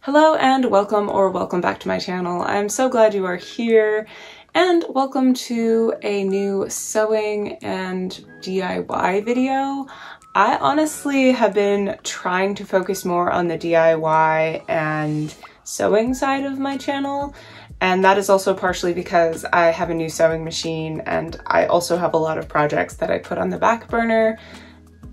Hello and welcome back to my channel. I'm so glad you are here and welcome to a new sewing and DIY video. I honestly have been trying to focus more on the DIY and sewing side of my channel, and that is also partially because I have a new sewing machine and I also have a lot of projects that I put on the back burner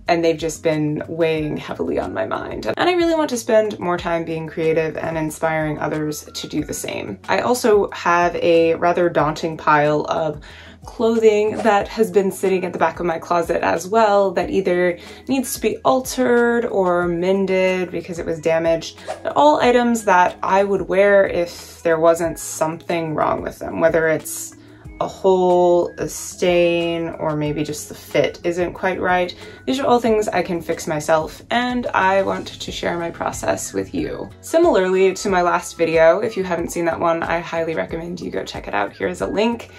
and they've just been weighing heavily on my mind. And I really want to spend more time being creative and inspiring others to do the same. I also have a rather daunting pile of clothing that has been sitting at the back of my closet as well that either needs to be altered or mended because it was damaged. They're all items that I would wear if there wasn't something wrong with them, whether it's a hole, a stain, or maybe just the fit isn't quite right. These are all things I can fix myself, and I want to share my process with you. Similarly to my last video, if you haven't seen that one, I highly recommend you go check it out. Here's a link.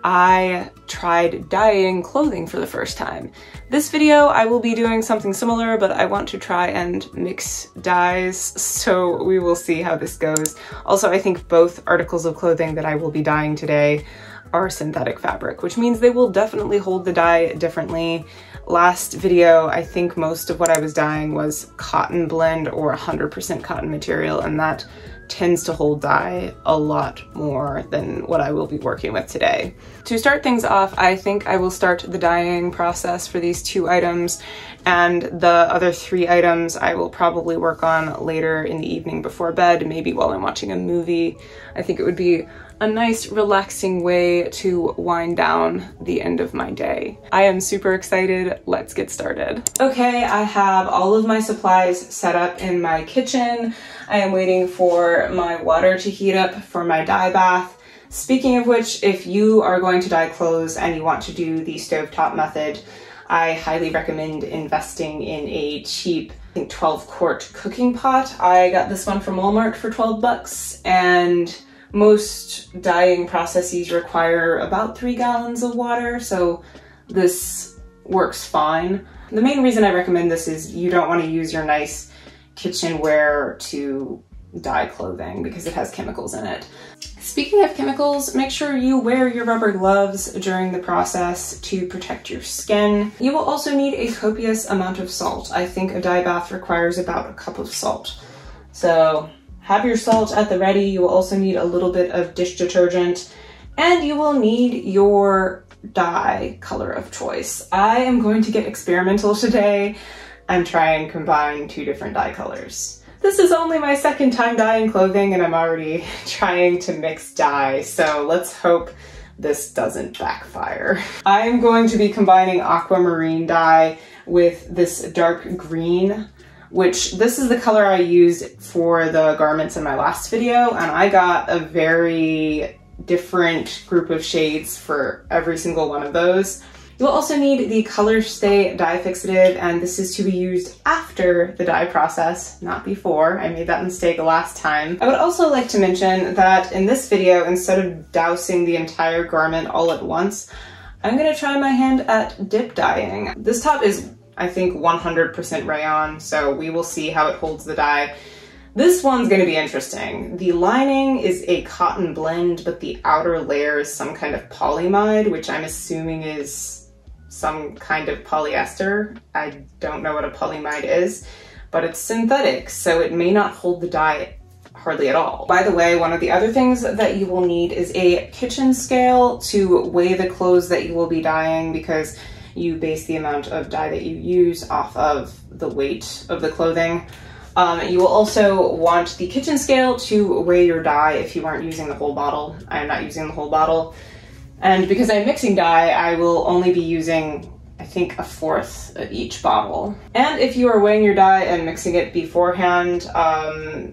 I tried dyeing clothing for the first time. This video, I will be doing something similar, but I want to try and mix dyes, so we will see how this goes. Also, I think both articles of clothing that I will be dyeing today are synthetic fabric, which means they will definitely hold the dye differently. Last video, I think most of what I was dyeing was cotton blend or 100% cotton material, and that tends to hold dye a lot more than what I will be working with today. To start things off, I think I will start the dyeing process for these two items, and the other three items I will probably work on later in the evening before bed, maybe while I'm watching a movie. I think it would be a nice relaxing way to wind down the end of my day. I am super excited. Let's get started. Okay, I have all of my supplies set up in my kitchen. I am waiting for my water to heat up for my dye bath. Speaking of which, if you are going to dye clothes and you want to do the stovetop method, I highly recommend investing in a cheap, I think 12-quart cooking pot. I got this one from Walmart for 12 bucks, and most dyeing processes require about 3 gallons of water, so this works fine. The main reason I recommend this is you don't want to use your nice kitchenware to dye clothing because it has chemicals in it. Speaking of chemicals, make sure you wear your rubber gloves during the process to protect your skin. You will also need a copious amount of salt. I think a dye bath requires about a cup of salt. So have your salt at the ready. You will also need a little bit of dish detergent, and you will need your dye color of choice. I am going to get experimental today and try and combine 2 different dye colors. This is only my second time dyeing clothing and I'm already trying to mix dye, so let's hope this doesn't backfire. I am going to be combining aquamarine dye with this dark green, which this is the color I used for the garments in my last video, and I got a very different group of shades for every single one of those. You'll also need the Color Stay dye fixative, and this is to be used after the dye process, not before. I made that mistake last time. I would also like to mention that in this video, instead of dousing the entire garment all at once, I'm gonna try my hand at dip dyeing. This top is, I think, 100% rayon, so we will see how it holds the dye. This one's gonna be interesting. The lining is a cotton blend, but the outer layer is some kind of polyamide, which I'm assuming is some kind of polyester. I don't know what a polyamide is, but it's synthetic, so it may not hold the dye hardly at all. By the way, one of the other things that you will need is a kitchen scale to weigh the clothes that you will be dyeing, because you base the amount of dye that you use off of the weight of the clothing. You will also want the kitchen scale to weigh your dye if you aren't using the whole bottle. I am not using the whole bottle. And because I'm mixing dye, I will only be using, I think, 1/4 of each bottle. And if you are weighing your dye and mixing it beforehand,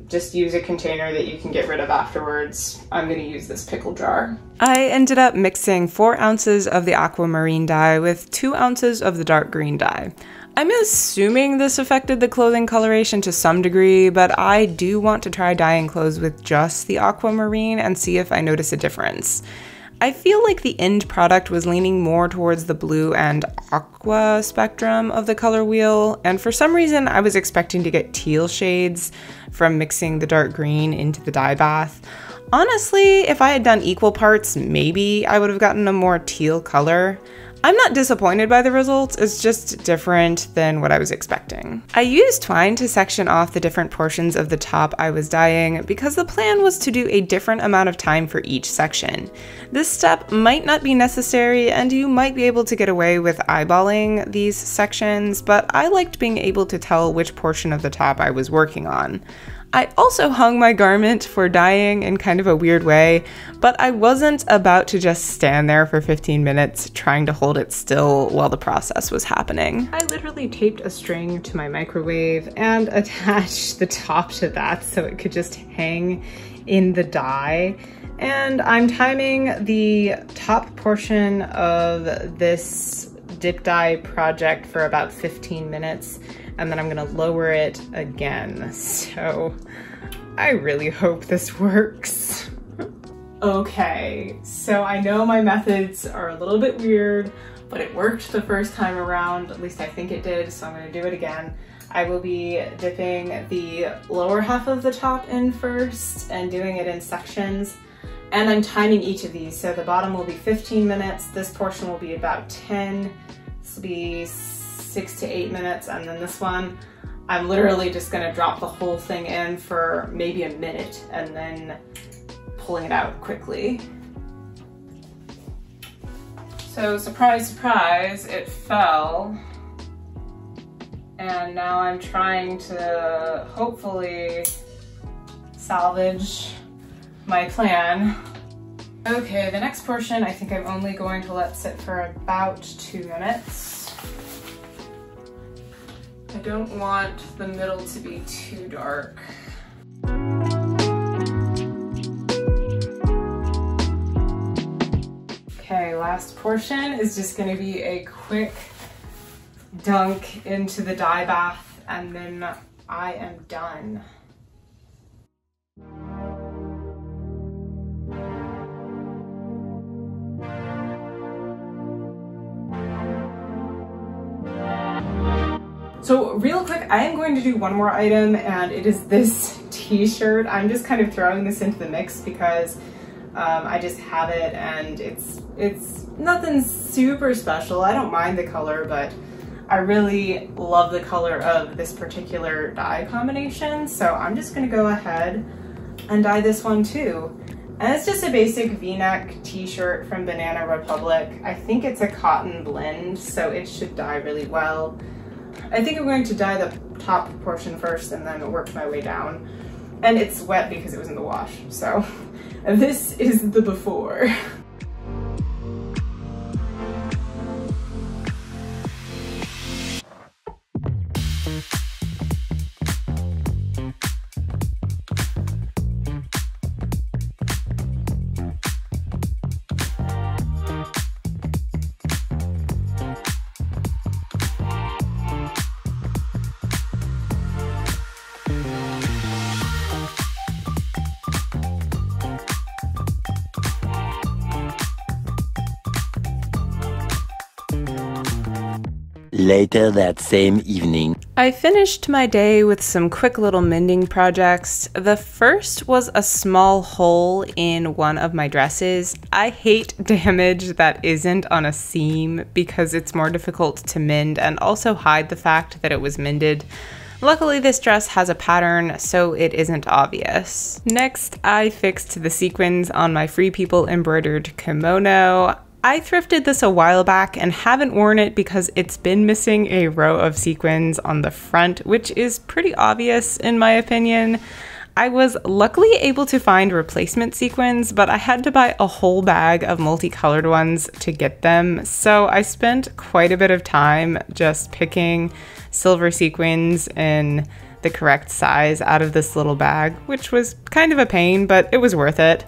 just use a container that you can get rid of afterwards. I'm gonna use this pickle jar. I ended up mixing 4 ounces of the aquamarine dye with 2 ounces of the dark green dye. I'm assuming this affected the clothing coloration to some degree, but I do want to try dyeing clothes with just the aquamarine and see if I notice a difference. I feel like the end product was leaning more towards the blue and aqua spectrum of the color wheel, and for some reason I was expecting to get teal shades from mixing the dark green into the dye bath. Honestly, if I had done equal parts, maybe I would have gotten a more teal color. I'm not disappointed by the results, it's just different than what I was expecting. I used twine to section off the different portions of the top I was dyeing because the plan was to do a different amount of time for each section. This step might not be necessary and you might be able to get away with eyeballing these sections, but I liked being able to tell which portion of the top I was working on. I also hung my garment for dyeing in kind of a weird way, but I wasn't about to just stand there for 15 minutes trying to hold it still while the process was happening. I literally taped a string to my microwave and attached the top to that so it could just hang in the dye. And I'm timing the top portion of this dip dye project for about 15 minutes. And then I'm gonna lower it again. So I really hope this works. Okay, so I know my methods are a little bit weird, but it worked the first time around, at least I think it did, so I'm gonna do it again. I will be dipping the lower half of the top in first and doing it in sections. And I'm timing each of these. So the bottom will be 15 minutes, this portion will be about 10, this will be 6 to 8 minutes, and then this one, I'm literally just gonna drop the whole thing in for maybe a minute and then pulling it out quickly. So surprise, surprise, it fell. And now I'm trying to hopefully salvage my plan. Okay, the next portion I think I'm only going to let sit for about 2 minutes. I don't want the middle to be too dark. Okay, last portion is just gonna be a quick dunk into the dye bath and then I am done. So real quick, I am going to do one more item and it is this t-shirt. I'm just kind of throwing this into the mix because I just have it and it's nothing super special. I don't mind the color, but I really love the color of this particular dye combination. So I'm just gonna go ahead and dye this one too. And it's just a basic V-neck t-shirt from Banana Republic. I think it's a cotton blend, so it should dye really well. I think I'm going to dye the top portion first and then work my way down. And it's wet because it was in the wash, so this is the before. Later that same evening. I finished my day with some quick little mending projects. The first was a small hole in one of my dresses. I hate damage that isn't on a seam because it's more difficult to mend and also hide the fact that it was mended. Luckily, this dress has a pattern, so it isn't obvious. Next, I fixed the sequins on my Free People embroidered kimono. I thrifted this a while back and haven't worn it because it's been missing a row of sequins on the front, which is pretty obvious in my opinion. I was luckily able to find replacement sequins, but I had to buy a whole bag of multicolored ones to get them, so I spent quite a bit of time just picking silver sequins in the correct size out of this little bag, which was kind of a pain, but it was worth it.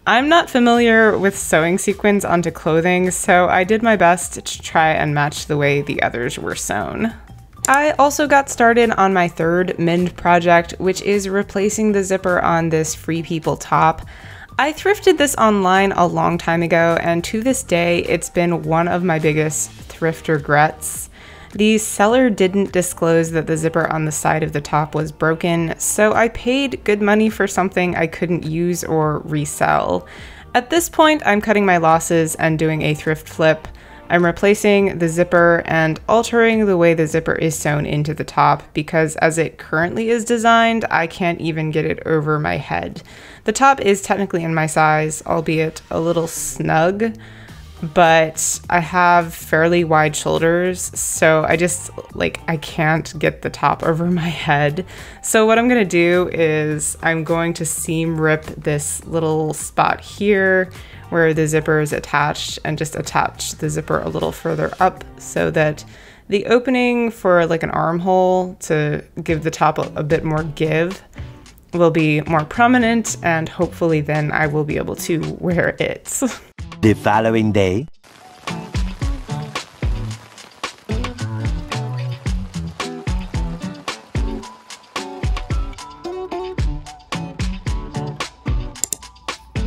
I'm not familiar with sewing sequins onto clothing, so I did my best to try and match the way the others were sewn. I also got started on my third mend project, which is replacing the zipper on this Free People top. I thrifted this online a long time ago, and to this day, it's been one of my biggest thrift regrets. The seller didn't disclose that the zipper on the side of the top was broken, so I paid good money for something I couldn't use or resell. At this point, I'm cutting my losses and doing a thrift flip. I'm replacing the zipper and altering the way the zipper is sewn into the top because as it currently is designed, I can't even get it over my head. The top is technically in my size, albeit a little snug, but I have fairly wide shoulders, so I can't get the top over my head. So what I'm gonna do is I'm going to seam rip this little spot here where the zipper is attached and just attach the zipper a little further up so that the opening for like an armhole to give the top a bit more give will be more prominent, and hopefully then I will be able to wear it. The following day.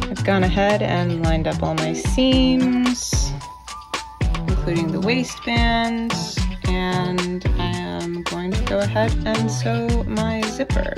I've gone ahead and lined up all my seams, including the waistband, and I am going to go ahead and sew my zipper.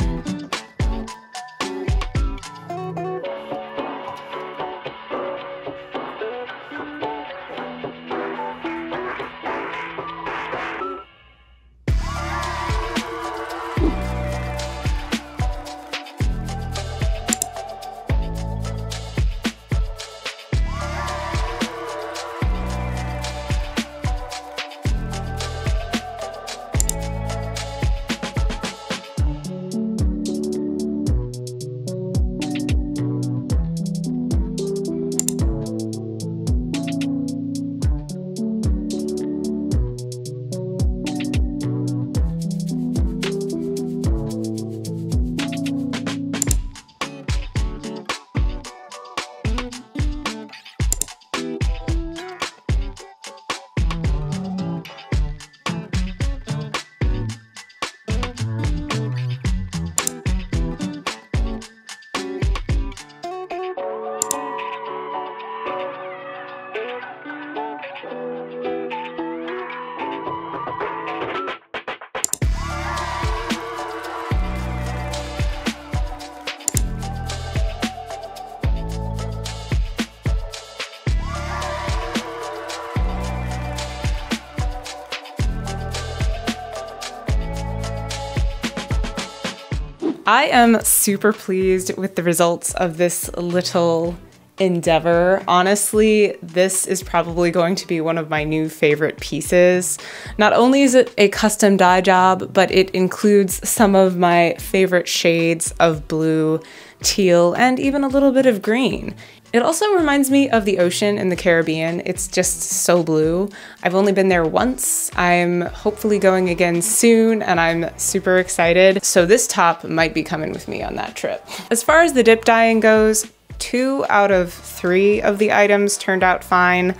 I am super pleased with the results of this little endeavor. Honestly, this is probably going to be one of my new favorite pieces. Not only is it a custom dye job, but it includes some of my favorite shades of blue, teal, and even a little bit of green. It also reminds me of the ocean in the Caribbean. It's just so blue. I've only been there once. I'm hopefully going again soon, and I'm super excited. So this top might be coming with me on that trip. As far as the dip dyeing goes, 2 out of 3 of the items turned out fine.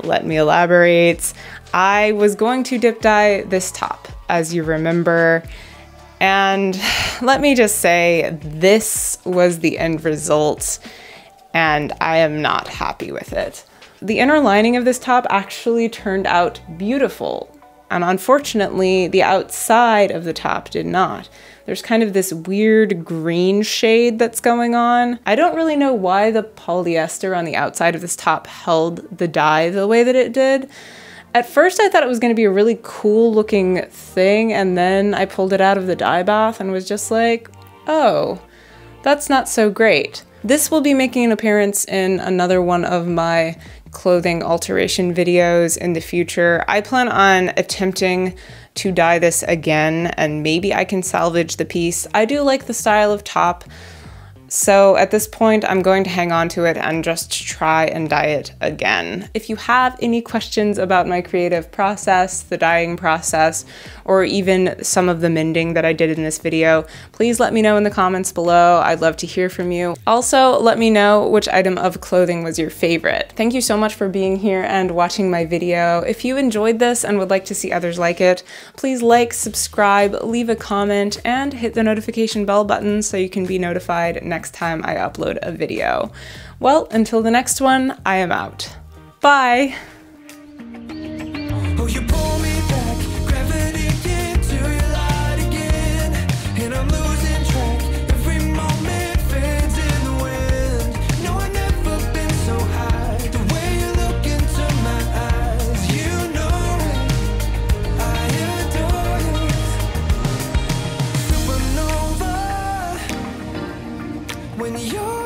Let me elaborate. I was going to dip dye this top, as you remember, and let me just say, this was the end result, and I am not happy with it. The inner lining of this top actually turned out beautiful, and unfortunately, the outside of the top did not. There's kind of this weird green shade that's going on. I don't really know why the polyester on the outside of this top held the dye the way that it did. At first, I thought it was going to be a really cool looking thing, and then I pulled it out of the dye bath and was just like, oh, that's not so great. This will be making an appearance in another one of my clothing alteration videos in the future. I plan on attempting to dye this again, and maybe I can salvage the piece. I do like the style of top, so at this point I'm going to hang on to it and just try and dye it again. If you have any questions about my creative process, the dyeing process, or even some of the mending that I did in this video, please let me know in the comments below. I'd love to hear from you. Also, let me know which item of clothing was your favorite. Thank you so much for being here and watching my video. If you enjoyed this and would like to see others like it, please like, subscribe, leave a comment, and hit the notification bell button so you can be notified next next time I upload a video. Well, until the next one, I am out. Bye! When you're